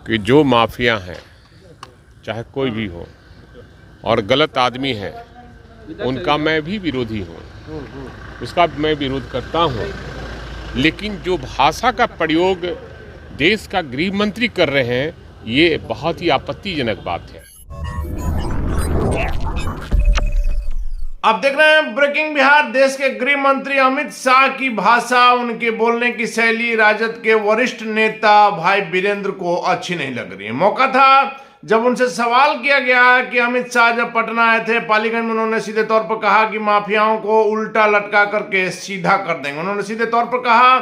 कि जो माफिया हैं, चाहे कोई भी हो और गलत आदमी है, उनका मैं भी विरोधी हूँ, उसका मैं विरोध करता हूँ। लेकिन जो भाषा का प्रयोग देश का गृह मंत्री कर रहे हैं, ये बहुत ही आपत्तिजनक बात है। आप देख रहे हैं ब्रेकिंग बिहार। देश के गृह मंत्री अमित शाह की भाषा, उनके बोलने की शैली राजद के वरिष्ठ नेता भाई वीरेंद्र को अच्छी नहीं लग रही है। मौका था जब उनसे सवाल किया गया कि अमित शाह जब पटना आए थे पालीगंज में, उन्होंने सीधे तौर पर कहा कि माफियाओं को उल्टा लटका करके सीधा कर देंगे। उन्होंने सीधे तौर पर कहा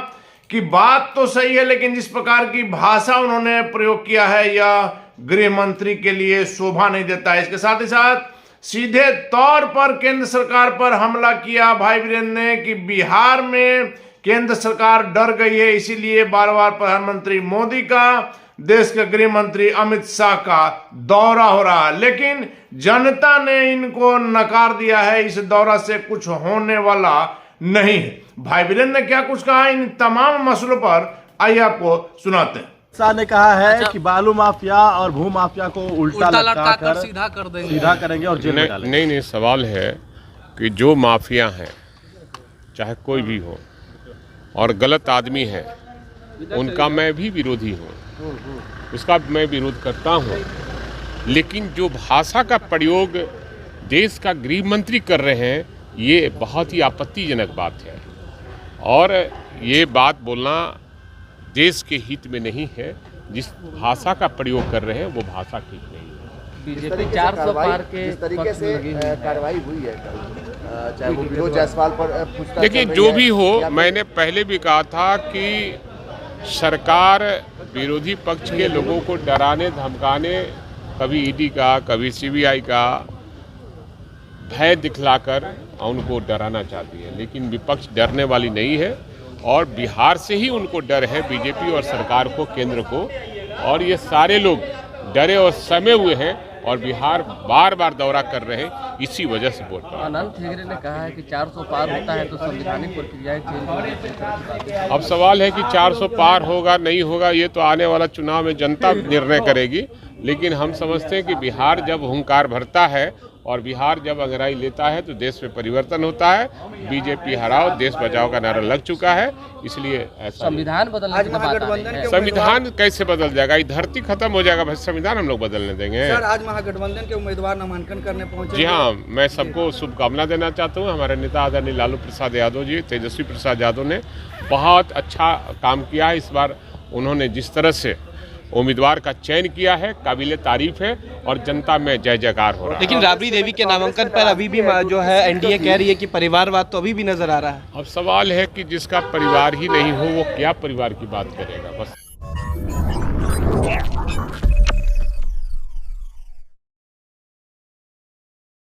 कि बात तो सही है, लेकिन जिस प्रकार की भाषा उन्होंने प्रयोग किया है यह गृह मंत्री के लिए शोभा नहीं देता है। इसके साथ ही साथ सीधे तौर पर केंद्र सरकार पर हमला किया भाई वीरेंद्र ने कि बिहार में केंद्र सरकार डर गई है, इसीलिए बार बार प्रधानमंत्री मोदी का, देश के गृह मंत्री अमित शाह का दौरा हो रहा है। लेकिन जनता ने इनको नकार दिया है, इस दौरा से कुछ होने वाला नहीं है। भाई वीरेंद्र ने क्या कुछ कहा इन तमाम मसलों पर, आइए आपको सुनाते हैं। शाह ने कहा है कि बालू माफिया और भू माफिया को उल्टा लटका कर सीधा करेंगे और जेल में डालेंगे। नहीं, सवाल है कि जो माफिया हैं, चाहे कोई भी हो और गलत आदमी है, उनका मैं भी विरोधी हूँ, उसका मैं विरोध करता हूँ। लेकिन जो भाषा का प्रयोग देश का गृह मंत्री कर रहे हैं, ये बहुत ही आपत्तिजनक बात है और ये बात बोलना देश के हित में नहीं है। जिस भाषा का प्रयोग कर रहे हैं वो भाषा ठीक नहीं है। बीजेपी 400 पार के जिस तरीके से कार्रवाई हुई है, चाहे वो विनोद जायसवाल पर पूछताछ, देखिए जो भी हो, मैंने पहले भी कहा था कि सरकार विरोधी पक्ष के लोगों को डराने धमकाने, कभी ईडी का कभी सीबीआई का भय दिखलाकर उनको डराना चाहती है, लेकिन विपक्ष डरने वाली नहीं है और बिहार से ही उनको डर है, बीजेपी और सरकार को, केंद्र को। और ये सारे लोग डरे और समे हुए हैं और बिहार बार बार दौरा कर रहे हैं, इसी वजह से बोल रहा है। अनंत हेगड़े ने कहा है कि 400 पार होता है तो संवैधानिक प्रक्रियाएं चेंज होंगी। अब सवाल है कि 400 पार होगा नहीं होगा, ये तो आने वाला चुनाव में जनता निर्णय करेगी। लेकिन हम समझते हैं कि बिहार जब हुंकार भरता है और बिहार जब अंगड़ाई लेता है तो देश में परिवर्तन होता है। बीजेपी हराओ देश बचाओ का नारा लग चुका है, इसलिए ऐसा संविधान बदलने की बात आ रही है। संविधान कैसे बदल जाएगा? ये धरती खत्म हो जाएगा, भाई संविधान हम लोग बदलने देंगे? सर, आज महागठबंधन के उम्मीदवार नामांकन करने पहुंचे। जी हाँ, मैं सबको शुभकामना देना चाहता हूँ। हमारे नेता आदरणीय लालू प्रसाद यादव जी, तेजस्वी प्रसाद यादव ने बहुत अच्छा काम किया है इस बार। उन्होंने जिस तरह से उम्मीदवार का चयन किया है, काबिले तारीफ है और जनता में जय जयकार हो रहा है। लेकिन राबड़ी देवी के नामांकन पर अभी भी जो है एनडीए कह रही है कि परिवारवाद तो अभी भी नजर आ रहा है। अब सवाल है कि जिसका परिवार ही नहीं हो वो क्या परिवार की बात करेगा? बस